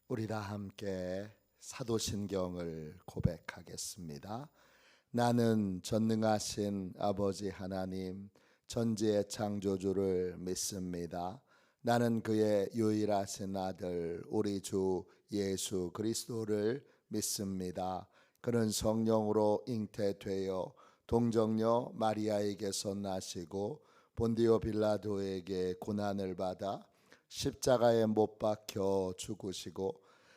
우리 다 함께 사도신경을 고백하겠습니다. 나는 전능하신 아버지 하나님 전지의 창조주를 믿습니다. 나는 그의 유일하신 아들 우리 주 예수 그리스도를 믿습니다. 그는 성령으로 잉태되어 동정녀 마리아에게서 나시고 본디오 빌라도에게 고난을 받아 십자가에 못 박혀 죽으시고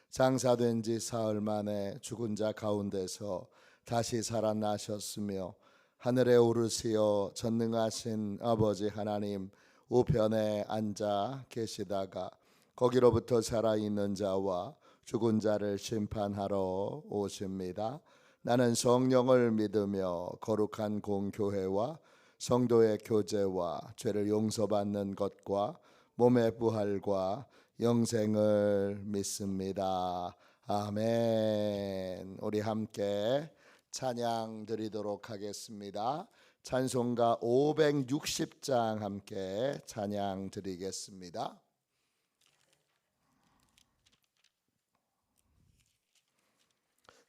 장사된 지 사흘 만에 죽은 자 가운데서 다시 살아나셨으며 하늘에 오르시어 전능하신 아버지 하나님 우편에 앉아 계시다가 거기로부터 살아있는 자와 죽은 자를 심판하러 오십니다. 나는 성령을 믿으며 거룩한 공교회와 성도의 교제와 죄를 용서받는 것과 몸의 부활과 영생을 믿습니다. 아멘. 우리 함께 찬양 드리도록 하겠습니다. 찬송가 560장 함께 찬양 드리겠습니다.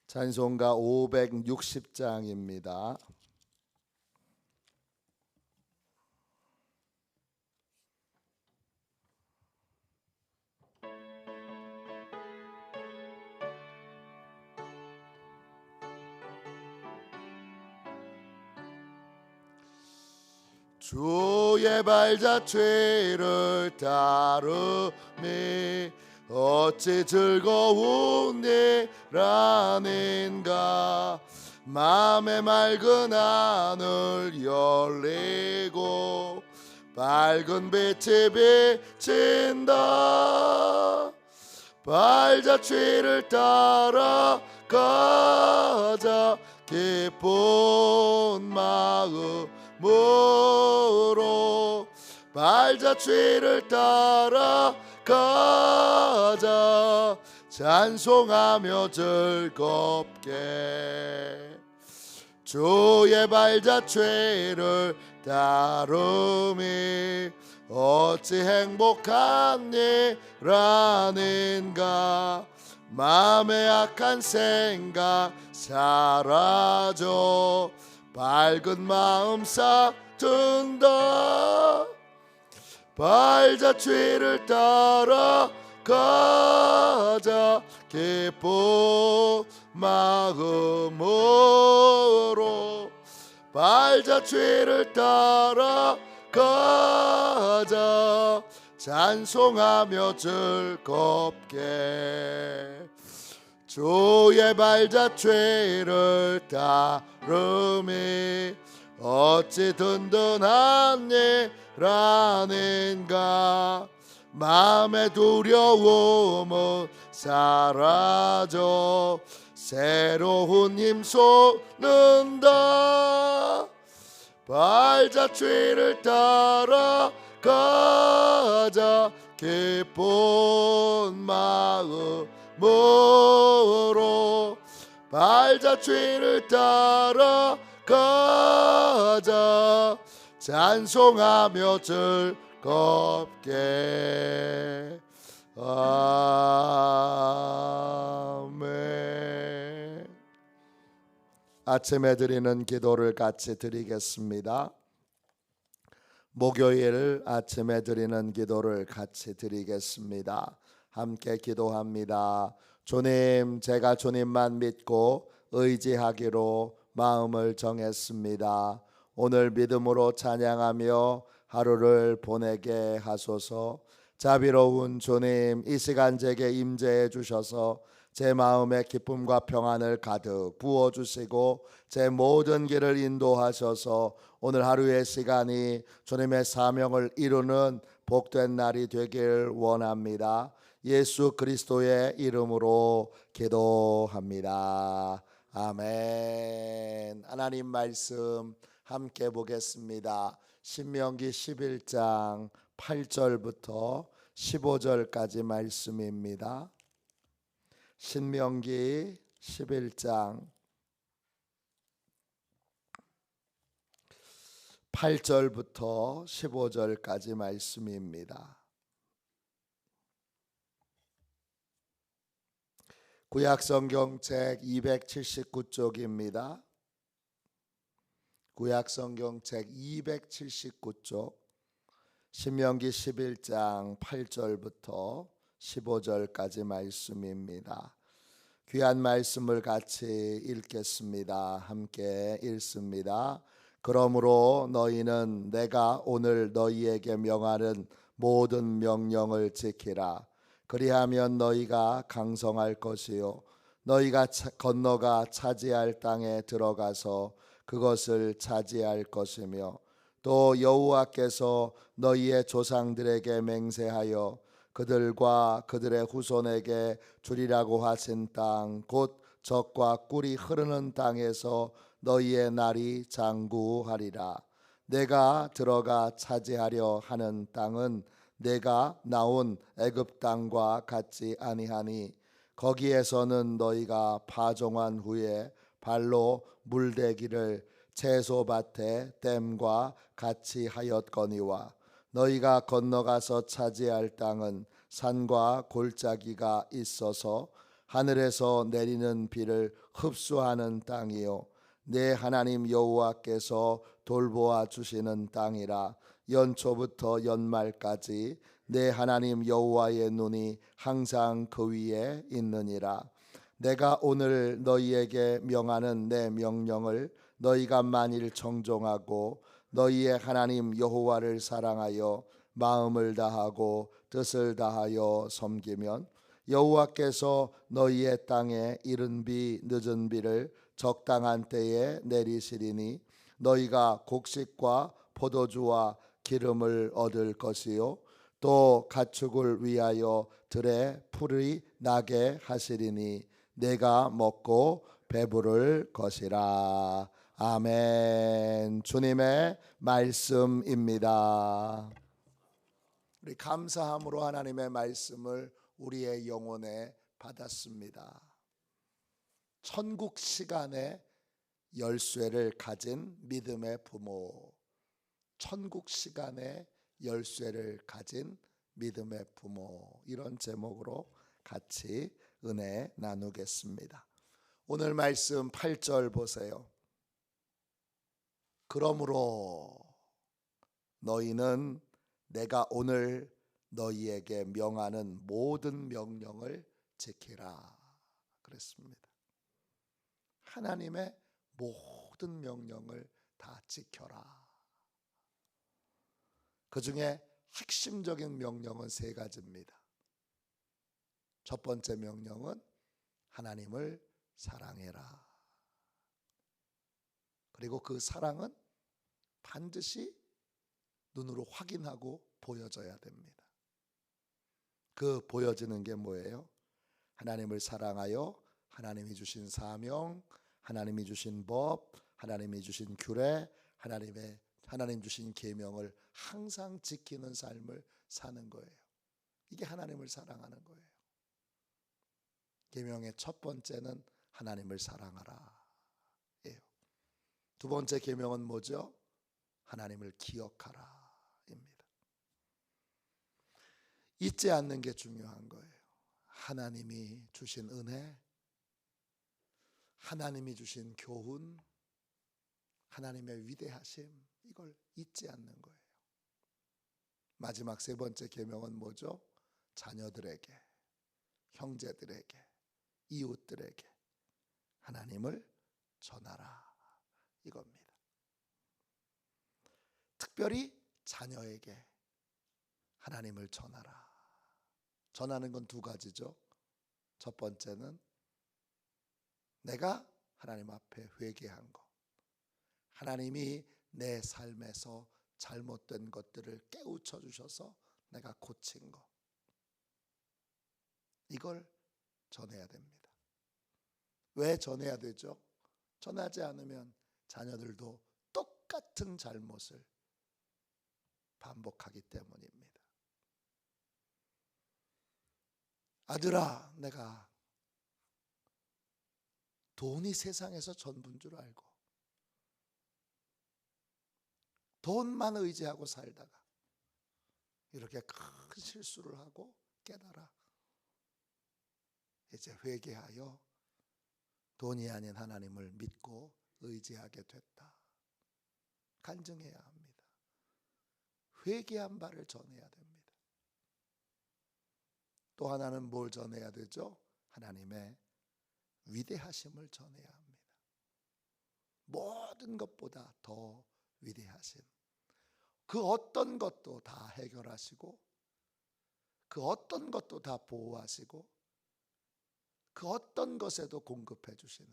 찬송가 560장입니다. 주의 발자취를 따르니 어찌 즐거운 일 아닌가. 맘의 맑은 하늘 열리고 밝은 빛이 비친다. 발자취를 따라 가자. 기쁜 마음으로 발자취를 따라 가자. 찬송하며 즐겁게 주의 발자취를 따름이 어찌 행복한 일 아닌가. 마음의 악한 생각 사라져 밝은 마음 싹든다. 발자취를 따라 가자. 기쁜 마음으로 발자취를 따라 가자. 찬송하며 즐겁게 주의 발자취를 따름이 어찌 든든한 일 아닌가. 마음의 두려움은 사라져 새로운 힘 솟는다. 발자취를 따라 가자. 기쁜 마음으로 발자취를 따라 가자. 찬송하며 즐겁게 아멘. 아침에 드리는 기도를 같이 드리겠습니다. 목요일 아침에 드리는 기도를 같이 드리겠습니다. 함께 기도합니다. 주님, 제가 주님만 믿고 의지하기로 마음을 정했습니다. 오늘 믿음으로 찬양하며 하루를 보내게 하소서. 자비로운 주님, 이 시간 제게 임재해 주셔서 제 마음에 기쁨과 평안을 가득 부어주시고 제 모든 길을 인도하셔서 오늘 하루의 시간이 주님의 사명을 이루는 복된 날이 되길 원합니다. 예수 그리스도의 이름으로 기도합니다. 아멘. 하나님 말씀 함께 보겠습니다. 신명기 11장 8절부터 15절까지 말씀입니다. 신명기 11장 8절부터 15절까지 말씀입니다. 구약성경 책 279쪽입니다. 구약성경 책 279쪽 신명기 11장 8절부터 15절까지 말씀입니다. 귀한 말씀을 같이 읽겠습니다. 함께 읽습니다. 그러므로 너희는 내가 오늘 너희에게 명하는 모든 명령을 지키라. 그리하면 너희가 강성할 것이요 너희가 건너가 차지할 땅에 들어가서 그것을 차지할 것이며 또 여호와께서 너희의 조상들에게 맹세하여 그들과 그들의 후손에게 주리라고 하신 땅 곧 젖과 꿀이 흐르는 땅에서 너희의 날이 장구하리라. 내가 들어가 차지하려 하는 땅은 내가 나온 애굽 땅과 같지 아니하니 거기에서는 너희가 파종한 후에 발로 물대기를 채소밭에 댐과 같이 하였거니와 너희가 건너가서 차지할 땅은 산과 골짜기가 있어서 하늘에서 내리는 비를 흡수하는 땅이요 내 하나님 여호와께서 돌보아 주시는 땅이라. 연초부터 연말까지 내 하나님 여호와의 눈이 항상 그 위에 있느니라. 내가 오늘 너희에게 명하는 내 명령을 너희가 만일 정종하고 너희의 하나님 여호와를 사랑하여 마음을 다하고 뜻을 다하여 섬기면 여호와께서 너희의 땅에 이른 비 늦은 비를 적당한 때에 내리시리니 너희가 곡식과 포도주와 기름을 얻을 것이요 또 가축을 위하여 들에 풀이 나게 하시리니 내가 먹고 배부를 것이라. 아멘. 주님의 말씀입니다. 우리 감사함으로 하나님의 말씀을 우리의 영혼에 받았습니다. 천국 시간의 열쇠를 가진 믿음의 부모, 천국 시간의 열쇠를 가진 믿음의 부모, 이런 제목으로 같이 은혜 나누겠습니다. 오늘 말씀 8절 보세요. 그러므로 너희는 내가 오늘 너희에게 명하는 모든 명령을 지키라 그랬습니다. 하나님의 모든 명령을 다 지켜라. 그 중에 핵심적인 명령은 세 가지입니다. 첫 번째 명령은 하나님을 사랑해라. 그리고 그 사랑은 반드시 눈으로 확인하고 보여져야 됩니다. 그 보여지는 게 뭐예요? 하나님을 사랑하여 하나님이 주신 사명, 하나님이 주신 법, 하나님이 주신 규례, 하나님 주신 계명을 항상 지키는 삶을 사는 거예요. 이게 하나님을 사랑하는 거예요. 계명의 첫 번째는 하나님을 사랑하라 예요. 두 번째 계명은 뭐죠? 하나님을 기억하라 입니다. 잊지 않는 게 중요한 거예요. 하나님이 주신 은혜, 하나님이 주신 교훈, 하나님의 위대하심, 이걸 잊지 않는 거예요. 마지막 세 번째 계명은 뭐죠? 자녀들에게, 형제들에게, 이웃들에게 하나님을 전하라 이겁니다. 특별히 자녀에게 하나님을 전하라. 전하는 건 두 가지죠. 첫 번째는 내가 하나님 앞에 회개한 것, 하나님이 내 삶에서 잘못된 것들을 깨우쳐 주셔서 내가 고친 것, 이걸 전해야 됩니다. 왜 전해야 되죠? 전하지 않으면 자녀들도 똑같은 잘못을 반복하기 때문입니다. 아들아, 내가 돈이 세상에서 전부인 줄 알고 돈만 의지하고 살다가 이렇게 큰 실수를 하고 깨달아 이제 회개하여 돈이 아닌 하나님을 믿고 의지하게 됐다. 간증해야 합니다. 회개한 바를 전해야 됩니다. 또 하나는 뭘 전해야 되죠? 하나님의 위대하심을 전해야 합니다. 모든 것보다 더 위대하신, 그 어떤 것도 다 해결하시고, 그 어떤 것도 다 보호하시고, 그 어떤 것에도 공급해 주시는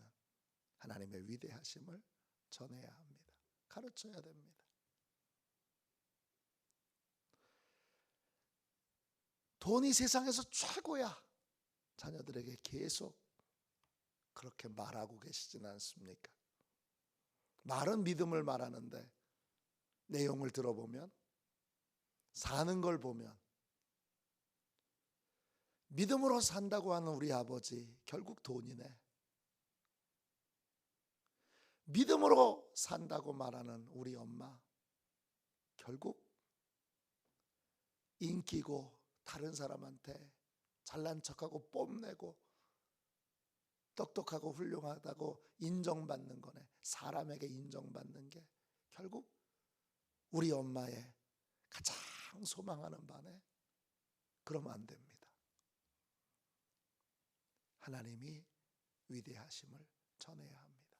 하나님의 위대하심을 전해야 합니다. 가르쳐야 됩니다. 돈이 세상에서 최고야, 자녀들에게 계속 그렇게 말하고 계시진 않습니까? 말은 믿음을 말하는데 내용을 들어보면, 사는 걸 보면, 믿음으로 산다고 하는 우리 아버지 결국 돈이네. 믿음으로 산다고 말하는 우리 엄마 결국 인기고 다른 사람한테 잘난 척하고 뽐내고 똑똑하고 훌륭하다고 인정받는 거네. 사람에게 인정받는 게 결국 우리 엄마의 가장 소망하는 바네. 그러면 안 됩니다. 하나님이 위대하심을 전해야 합니다.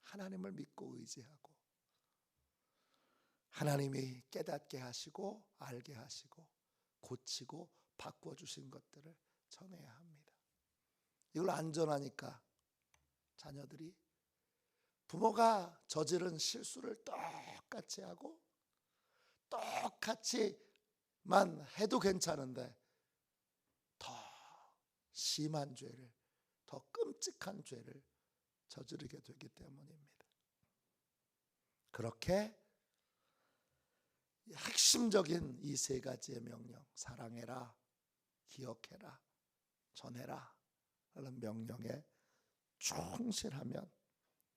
하나님을 믿고 의지하고, 하나님이 깨닫게 하시고 알게 하시고 고치고 바꿔주신 것들을 전해야 합니다. 이걸 안 전하니까 자녀들이 부모가 저지른 실수를 똑같이 하고 똑같이만 해도 괜찮은데 더 심한 죄를, 더 끔찍한 죄를 저지르게 되기 때문입니다. 그렇게 핵심적인 이 세 가지의 명령, 사랑해라, 기억해라, 전해라 라는 명령에 충실하면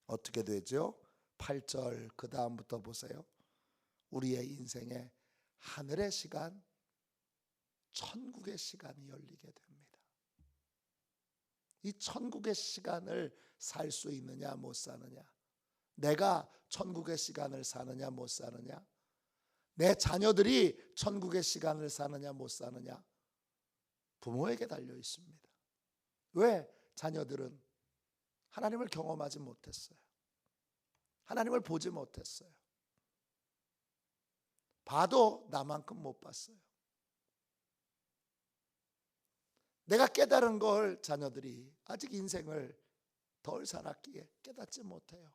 어떻게 되죠? 8절 그 다음부터 보세요. 우리의 인생에 하늘의 시간, 천국의 시간이 열리게 됩니다. 이 천국의 시간을 살 수 있느냐 못 사느냐, 내가 천국의 시간을 사느냐 못 사느냐, 내 자녀들이 천국의 시간을 사느냐 못 사느냐, 부모에게 달려 있습니다. 왜? 자녀들은 하나님을 경험하지 못했어요. 하나님을 보지 못했어요. 봐도 나만큼 못 봤어요. 내가 깨달은 걸 자녀들이 아직 인생을 덜 살았기에 깨닫지 못해요.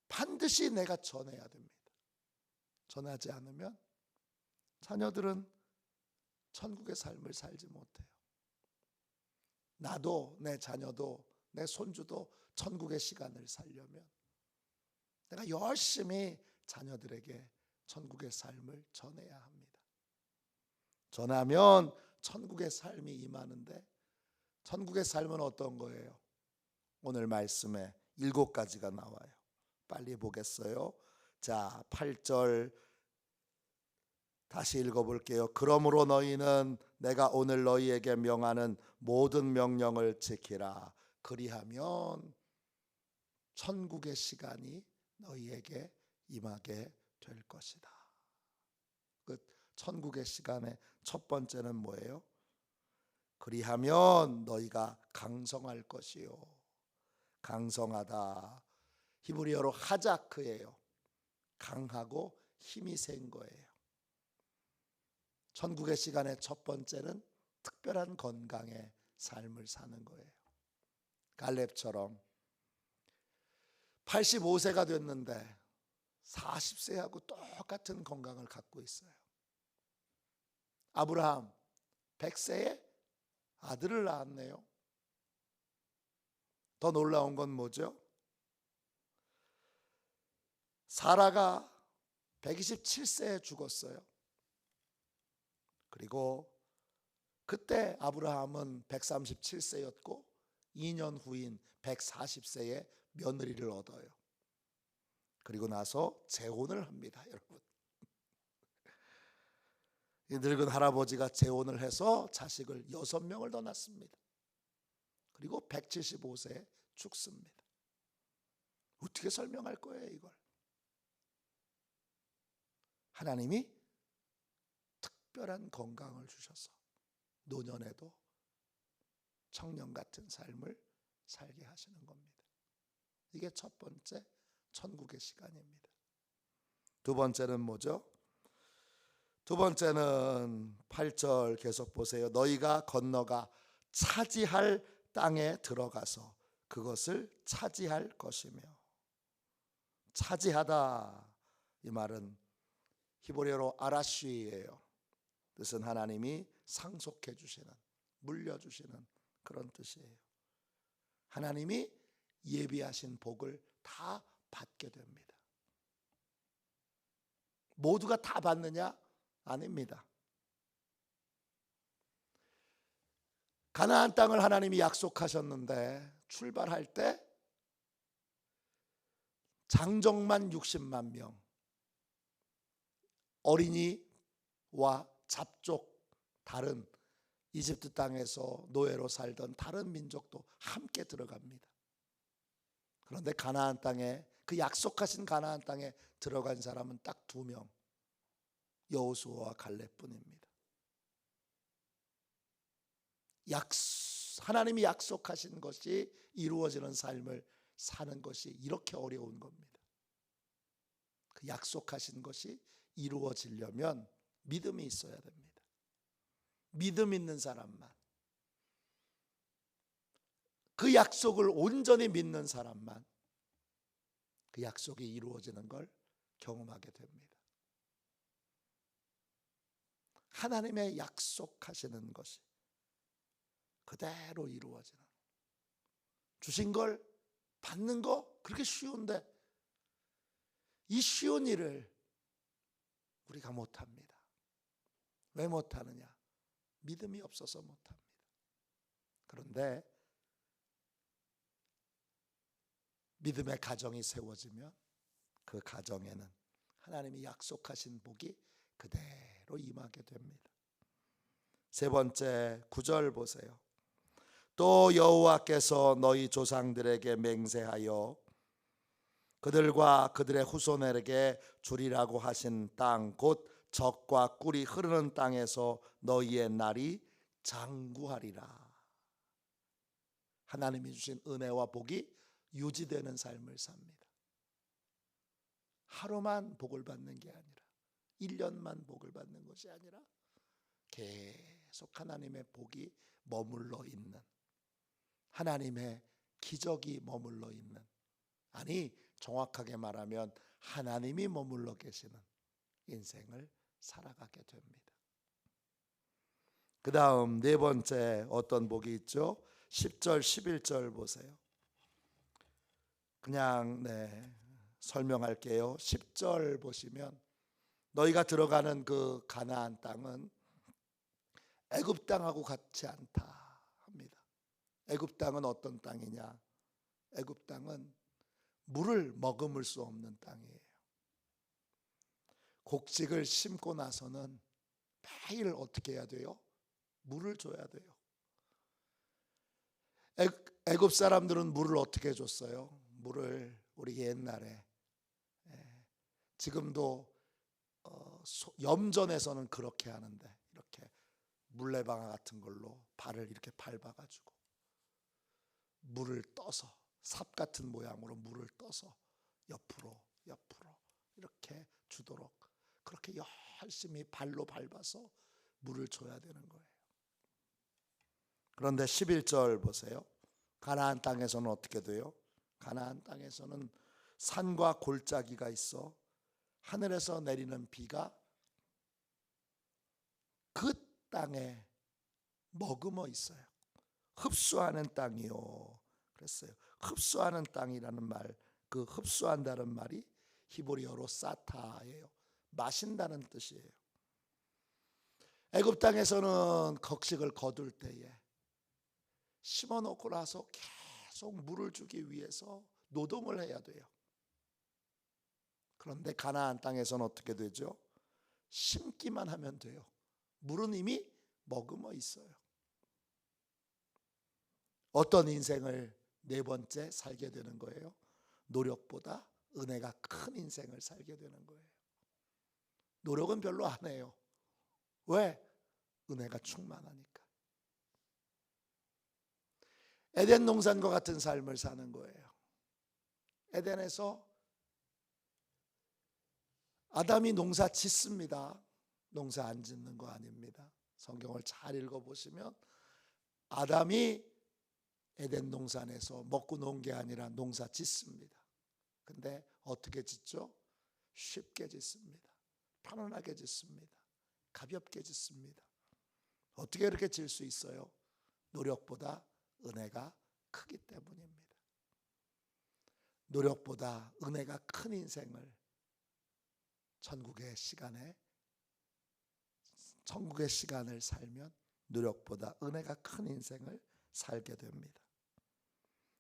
반드시 내가 전해야 됩니다. 전하지 않으면 자녀들은 천국의 삶을 살지 못해요. 나도, 내 자녀도, 내 손주도 천국의 시간을 살려면 내가 열심히 자녀들에게 천국의 삶을 전해야 합니다. 전하면 천국의 삶이 임하는데, 천국의 삶은 어떤 거예요? 오늘 말씀에 7가지가 나와요. 빨리 보겠어요. 자, 8절 다시 읽어볼게요. 그러므로 너희는 내가 오늘 너희에게 명하는 모든 명령을 지키라. 그리하면 천국의 시간이 너희에게 임하게 될 것이다. 그 천국의 시간의 첫 번째는 뭐예요? 그리하면 너희가 강성할 것이요. 강성하다. 히브리어로 하자크예요. 강하고 힘이 센 거예요. 천국의 시간의 첫 번째는 특별한 건강의 삶을 사는 거예요. 갈렙처럼 85세가 됐는데 40세하고 똑같은 건강을 갖고 있어요. 아브라함 100세에 아들을 낳았네요. 더 놀라운 건 뭐죠? 사라가 127세에 죽었어요. 그리고 그때 아브라함은 137세였고 2년 후인 140세에 며느리를 얻어요. 그리고 나서 재혼을 합니다, 여러분. 이 늙은 할아버지가 재혼을 해서 자식을 6명을 더 낳습니다. 그리고 175세에 죽습니다. 어떻게 설명할 거예요, 이걸? 하나님이 특별한 건강을 주셔서 노년에도 청년 같은 삶을 살게 하시는 겁니다. 이게 첫 번째 천국의 시간입니다. 두 번째는 뭐죠? 두 번째는 8절 계속 보세요. 너희가 건너가 차지할 땅에 들어가서 그것을 차지할 것이며. 차지하다, 이 말은 히브리어로 아라쉬예요. 뜻은 하나님이 상속해 주시는, 물려주시는 그런 뜻이에요. 하나님이 예비하신 복을 다 받게 됩니다. 모두가 다 받느냐? 아닙니다. 가나안 땅을 하나님이 약속하셨는데 출발할 때 장정만 60만 명, 어린이와 잡족, 다른 이집트 땅에서 노예로 살던 다른 민족도 함께 들어갑니다. 그런데 가나안 땅에, 그 약속하신 가나안 땅에 들어간 사람은 딱 2명, 여호수아와 갈렙뿐입니다. 하나님이 약속하신 것이 이루어지는 삶을 사는 것이 이렇게 어려운 겁니다. 그 약속하신 것이 이루어지려면 믿음이 있어야 됩니다. 믿음 있는 사람만, 그 약속을 온전히 믿는 사람만 그 약속이 이루어지는 걸 경험하게 됩니다. 하나님의 약속하시는 것이 그대로 이루어지는, 주신 걸 받는 거 그렇게 쉬운데 이 쉬운 일을 우리가 못합니다. 왜 못하느냐? 믿음이 없어서 못합니다. 그런데 믿음의 가정이 세워지면 그 가정에는 하나님이 약속하신 복이 그대로 임하게 됩니다. 세 번째 9절 보세요. 또 여호와께서 너희 조상들에게 맹세하여 그들과 그들의 후손에게 주리라고 하신 땅, 곧 젖과 꿀이 흐르는 땅에서 너희의 날이 장구하리라. 하나님이 주신 은혜와 복이 유지되는 삶을 삽니다. 하루만 복을 받는 게 아니라 1년만 복을 받는 것이 아니라 계속 하나님의 복이 머물러 있는, 하나님의 기적이 머물러 있는, 아니 정확하게 말하면 하나님이 머물러 계시는 인생을 살아가게 됩니다. 그 다음 네 번째 어떤 복이 있죠? 10절 11절 보세요. 그냥 설명할게요. 10절 보시면 너희가 들어가는 그 가나안 땅은 애굽 땅하고 같지 않다 합니다. 애굽 땅은 어떤 땅이냐? 애굽 땅은 물을 머금을 수 없는 땅이에요. 곡식을 심고 나서는 매일 어떻게 해야 돼요? 물을 줘야 돼요. 애굽 사람들은 물을 어떻게 줬어요? 물을 우리 옛날에, 지금도 염전에서는 그렇게 하는데, 이렇게 물레방아 같은 걸로 발을 이렇게 밟아가지고 물을 떠서, 삽 같은 모양으로 물을 떠서 옆으로 이렇게 주도록 그렇게 열심히 발로 밟아서 물을 줘야 되는 거예요. 그런데 11절 보세요. 가나안 땅에서는 어떻게 돼요? 가나안 땅에서는 산과 골짜기가 있어 하늘에서 내리는 비가 그 땅에 머금어 있어요. 흡수하는 땅이요 그랬어요. 흡수하는 땅이라는 말, 그 흡수한다는 말이 히브리어로 사타예요. 마신다는 뜻이에요. 애굽 땅에서는 곡식을 거둘 때에 심어놓고 나서 계속 물을 주기 위해서 노동을 해야 돼요. 그런데 가나안 땅에서는 어떻게 되죠? 심기만 하면 돼요. 물은 이미 머금어 있어요. 어떤 인생을 네 번째 살게 되는 거예요? 노력보다 은혜가 큰 인생을 살게 되는 거예요. 노력은 별로 안 해요. 왜? 은혜가 충만하니까. 에덴 동산과 같은 삶을 사는 거예요. 에덴에서 아담이 농사 짓습니다. 농사 안 짓는 거 아닙니다. 성경을 잘 읽어보시면 아담이 에덴 동산에서 먹고 논 게 아니라 농사 짓습니다. 근데 어떻게 짓죠? 쉽게 짓습니다. 편안하게 짓습니다. 가볍게 짓습니다. 어떻게 이렇게 질 수 있어요? 노력보다 은혜가 크기 때문입니다. 노력보다 은혜가 큰 인생을 천국의 시간을 살면 노력보다 은혜가 큰 인생을 살게 됩니다.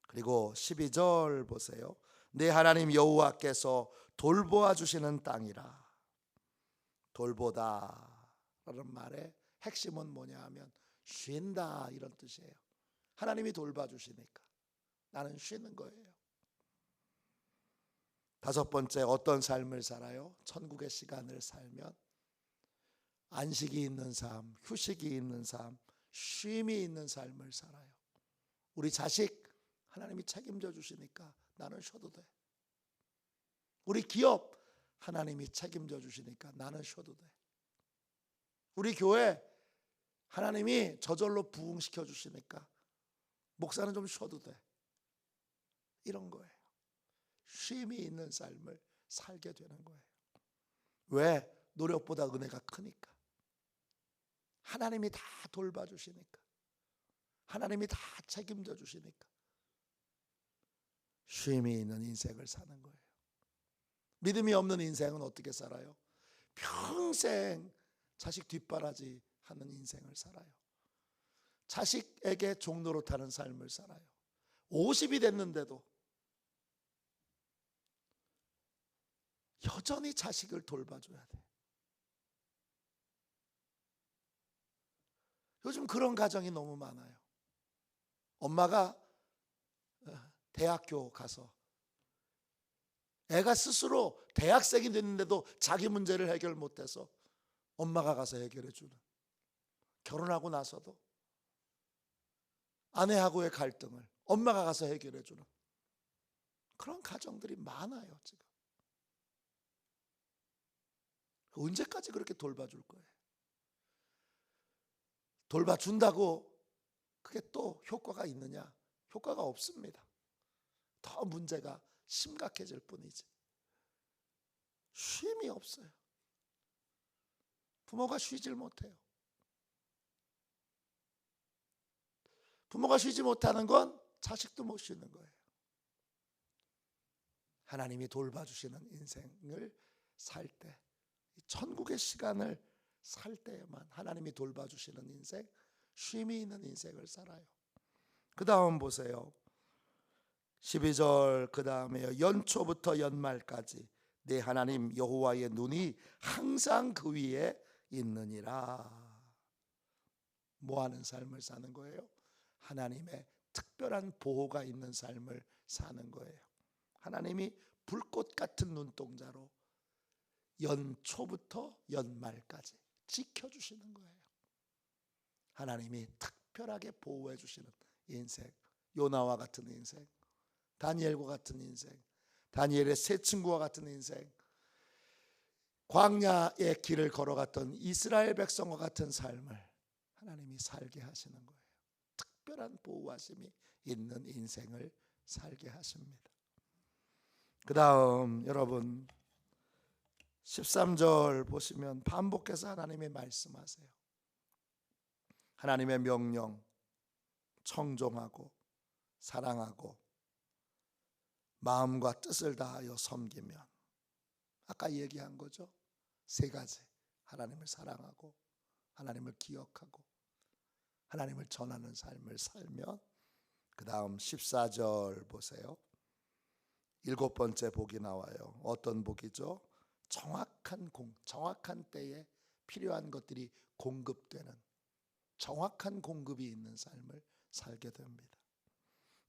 그리고 12절 보세요. 내 하나님 여호와께서 돌보아 주시는 땅이라. 돌보다라는 말의 핵심은 뭐냐 하면 쉰다 이런 뜻이에요. 하나님이 돌봐주시니까 나는 쉬는 거예요. 다섯 번째, 어떤 삶을 살아요? 천국의 시간을 살면 안식이 있는 삶, 휴식이 있는 삶, 쉼이 있는 삶을 살아요. 우리 자식 하나님이 책임져 주시니까 나는 쉬어도 돼. 우리 기업 하나님이 책임져 주시니까 나는 쉬어도 돼. 우리 교회 하나님이 저절로 부흥시켜 주시니까 목사는 좀 쉬어도 돼. 이런 거예요. 쉼이 있는 삶을 살게 되는 거예요. 왜? 노력보다 은혜가 크니까. 하나님이 다 돌봐주시니까. 하나님이 다 책임져 주시니까. 쉼이 있는 인생을 사는 거예요. 믿음이 없는 인생은 어떻게 살아요? 평생 자식 뒷바라지 하는 인생을 살아요. 자식에게 종노릇하는 삶을 살아요. 50이 됐는데도 여전히 자식을 돌봐줘야 돼. 요즘 그런 가정이 너무 많아요. 엄마가 대학교 가서 애가 스스로 대학생이 됐는데도 자기 문제를 해결 못해서 엄마가 가서 해결해 주는, 결혼하고 나서도 아내하고의 갈등을 엄마가 가서 해결해 주는 그런 가정들이 많아요. 지금 언제까지 그렇게 돌봐줄 거예요? 돌봐준다고 그게 또 효과가 있느냐? 효과가 없습니다. 더 문제가 심각해질 뿐이지. 쉼이 없어요. 부모가 쉬질 못해요. 부모가 쉬지 못하는 건 자식도 못 쉬는 거예요. 하나님이 돌봐주시는 인생을 살 때, 천국의 시간을 살 때에만 하나님이 돌봐주시는 인생, 쉼이 있는 인생을 살아요. 그 다음 보세요. 12절 그 다음에요. 연초부터 연말까지 내 하나님 여호와의 눈이 항상 그 위에 있느니라. 뭐하는 삶을 사는 거예요? 하나님의 특별한 보호가 있는 삶을 사는 거예요. 하나님이 불꽃 같은 눈동자로 연초부터 연말까지 지켜주시는 거예요. 하나님이 특별하게 보호해 주시는 인생, 요나와 같은 인생, 다니엘과 같은 인생, 다니엘의 세 친구와 같은 인생, 광야의 길을 걸어갔던 이스라엘 백성과 같은 삶을 하나님이 살게 하시는 거예요. 특별한 보호하심이 있는 인생을 살게 하십니다. 그 다음 여러분 13절 보시면 반복해서 하나님이 말씀하세요. 하나님의 명령 청종하고 사랑하고 마음과 뜻을 다하여 섬기면, 아까 얘기한 거죠. 세 가지. 하나님을 사랑하고 하나님을 기억하고 하나님을 전하는 삶을 살면, 그 다음 14절 보세요. 7번째 복이 나와요. 어떤 복이죠? 정확한 때에 필요한 것들이 공급되는, 정확한 공급이 있는 삶을 살게 됩니다.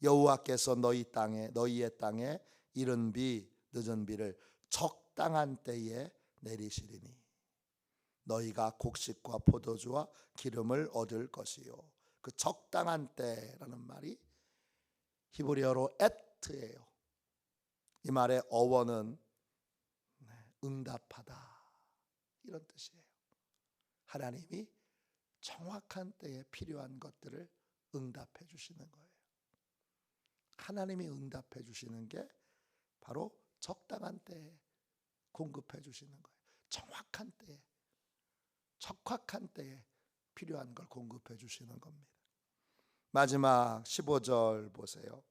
여호와께서 너희의 땅에 이른 비 늦은 비를 적당한 때에 내리시리니 너희가 곡식과 포도주와 기름을 얻을 것이요. 그 적당한 때라는 말이 히브리어로 에트예요. 이 말의 어원은 응답하다 이런 뜻이에요. 하나님이 정확한 때에 필요한 것들을 응답해 주시는 거예요. 하나님이 응답해 주시는 게 바로 적당한 때에 공급해 주시는 거예요. 정확한 때에, 적확한 때에 필요한 걸 공급해 주시는 겁니다. 마지막 15절 보세요.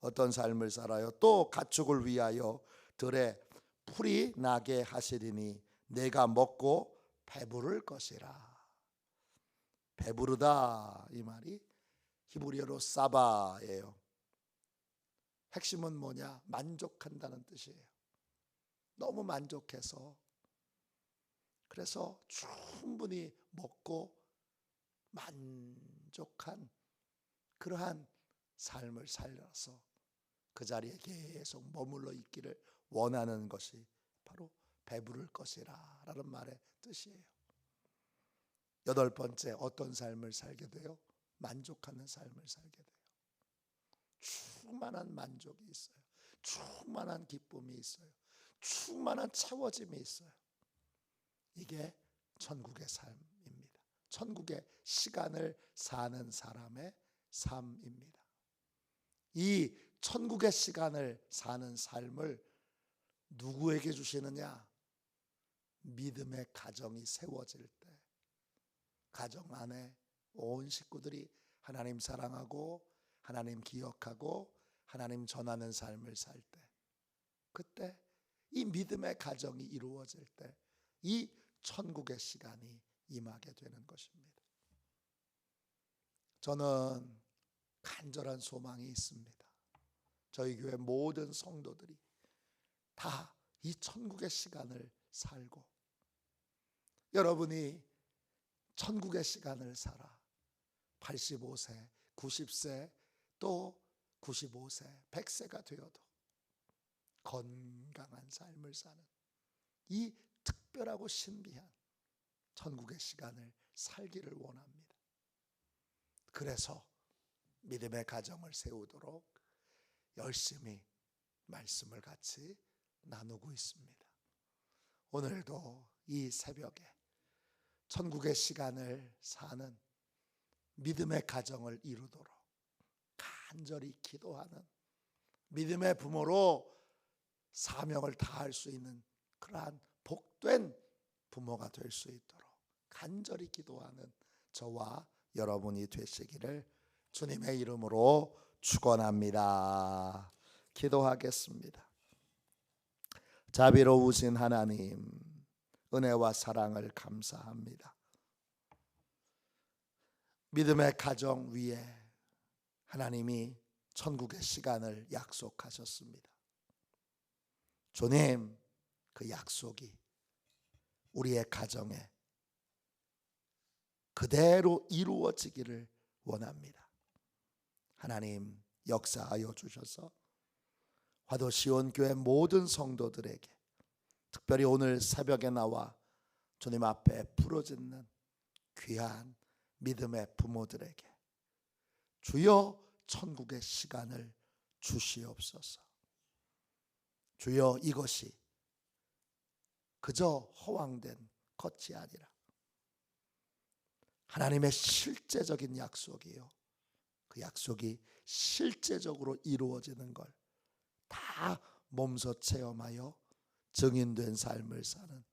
어떤 삶을 살아요? 또 가축을 위하여 들에 풀이 나게 하시리니 내가 먹고 배부를 것이라. 배부르다 이 말이 히브리어로 사바예요. 핵심은 뭐냐? 만족한다는 뜻이에요. 너무 만족해서, 그래서 충분히 먹고 만족한 그러한 삶을 살려서 그 자리에 계속 머물러 있기를 원하는 것이 바로 배부를 것이라 라는 말의 뜻이에요. 8번째, 어떤 삶을 살게 돼요? 만족하는 삶을 살게 돼요. 충만한 만족이 있어요. 충만한 기쁨이 있어요. 충만한 채워짐이 있어요. 이게 천국의 삶입니다. 천국의 시간을 사는 사람의 삶입니다. 이 천국의 시간을 사는 삶을 누구에게 주시느냐? 믿음의 가정이 세워질 때, 가정 안에 온 식구들이 하나님 사랑하고 하나님 기억하고 하나님 전하는 삶을 살 때, 그때 이 믿음의 가정이 이루어질 때 이 천국의 시간이 임하게 되는 것입니다. 저는 간절한 소망이 있습니다. 저희 교회 모든 성도들이 다 이 천국의 시간을 살고, 여러분이 천국의 시간을 살아 85세, 90세, 또 95세, 100세가 되어도 건강한 삶을 사는 이 특별하고 신비한 천국의 시간을 살기를 원합니다. 그래서 믿음의 가정을 세우도록 열심히 말씀을 같이 나누고 있습니다. 오늘도 이 새벽에 천국의 시간을 사는 믿음의 가정을 이루도록 간절히 기도하는, 믿음의 부모로 사명을 다할 수 있는 그러한 복된 부모가 될 수 있도록 간절히 기도하는 저와 여러분이 되시기를 주님의 이름으로 축원합니다. 기도하겠습니다. 자비로우신 하나님, 은혜와 사랑을 감사합니다. 믿음의 가정 위에 하나님이 천국의 시간을 약속하셨습니다. 주님, 그 약속이 우리의 가정에 그대로 이루어지기를 원합니다. 하나님 역사하여 주셔서 화도시온교회 모든 성도들에게, 특별히 오늘 새벽에 나와 주님 앞에 부르짖는 귀한 믿음의 부모들에게 주여 천국의 시간을 주시옵소서. 주여 이것이 그저 허황된 것이 아니라 하나님의 실제적인 약속이요, 그 약속이 실제적으로 이루어지는 걸 다 몸소 체험하여 증인된 삶을 사는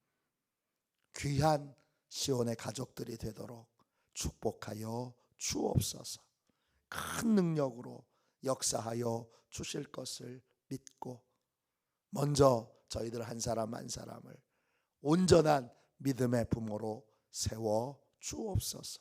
귀한 시온의 가족들이 되도록 축복하여 주옵소서. 큰 능력으로 역사하여 주실 것을 믿고 먼저 저희들 한 사람 한 사람을 온전한 믿음의 부모로 세워 주옵소서.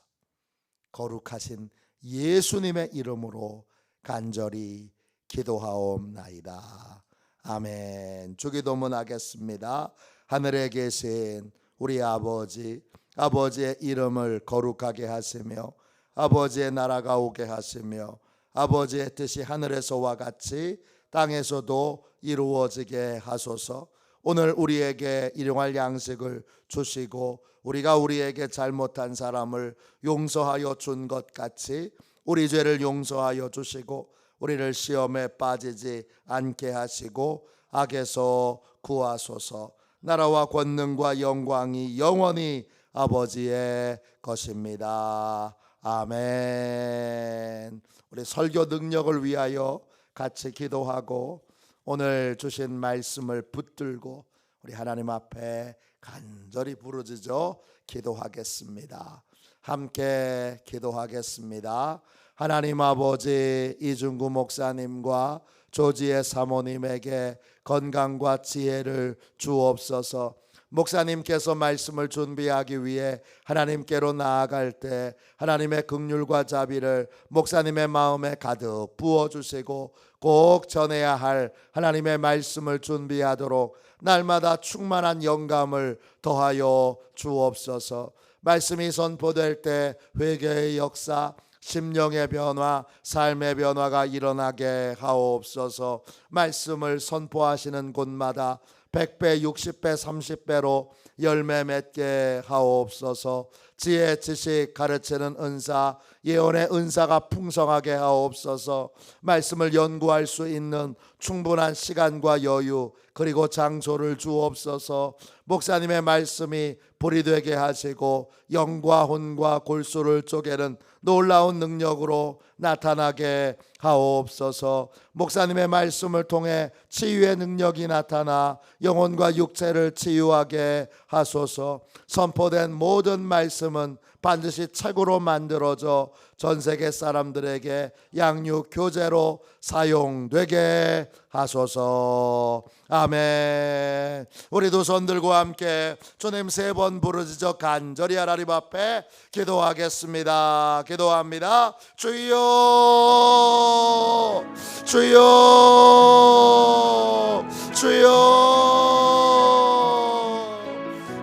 거룩하신 예수님의 이름으로 간절히 기도하옵나이다. 아멘. 주기도문 하겠습니다. 하늘에 계신 우리 아버지, 아버지의 이름을 거룩하게 하시며 아버지의 나라가 오게 하시며 아버지의 뜻이 하늘에서와 같이 땅에서도 이루어지게 하소서. 오늘 우리에게 일용할 양식을 주시고 우리가 우리에게 잘못한 사람을 용서하여 준 것 같이 우리 죄를 용서하여 주시고 우리를 시험에 빠지지 않게 하시고 악에서 구하소서. 나라와 권능과 영광이 영원히 아버지의 것입니다. 아멘. 우리 설교 능력을 위하여 같이 기도하고 오늘 주신 말씀을 붙들고 우리 하나님 앞에 간절히 부르짖어 기도하겠습니다. 함께 기도하겠습니다. 하나님 아버지, 이중구 목사님과 조지의 사모님에게 건강과 지혜를 주옵소서. 목사님께서 말씀을 준비하기 위해 하나님께로 나아갈 때 하나님의 긍휼과 자비를 목사님의 마음에 가득 부어주시고 꼭 전해야 할 하나님의 말씀을 준비하도록 날마다 충만한 영감을 더하여 주옵소서. 말씀이 선포될 때 회개의 역사, 심령의 변화, 삶의 변화가 일어나게 하옵소서. 말씀을 선포하시는 곳마다 100배, 60배, 30배로 열매 맺게 하옵소서. 지혜, 지식, 가르치는 은사, 예언의 은사가 풍성하게 하옵소서. 말씀을 연구할 수 있는 충분한 시간과 여유 그리고 장소를 주옵소서. 목사님의 말씀이 불이 되게 하시고 영과 혼과 골수를 쪼개는 놀라운 능력으로 나타나게 하옵소서. 목사님의 말씀을 통해 치유의 능력이 나타나 영혼과 육체를 치유하게 하소서. 선포된 모든 말씀은 반드시 책으로 만들어져 전 세계 사람들에게 양육 교재로 사용되게 하소서. 아멘. 우리 두 손 들고 함께 주님 3번 부르짖어 간절히 하나님 앞에 기도하겠습니다. 기도합니다. 주여, 주여.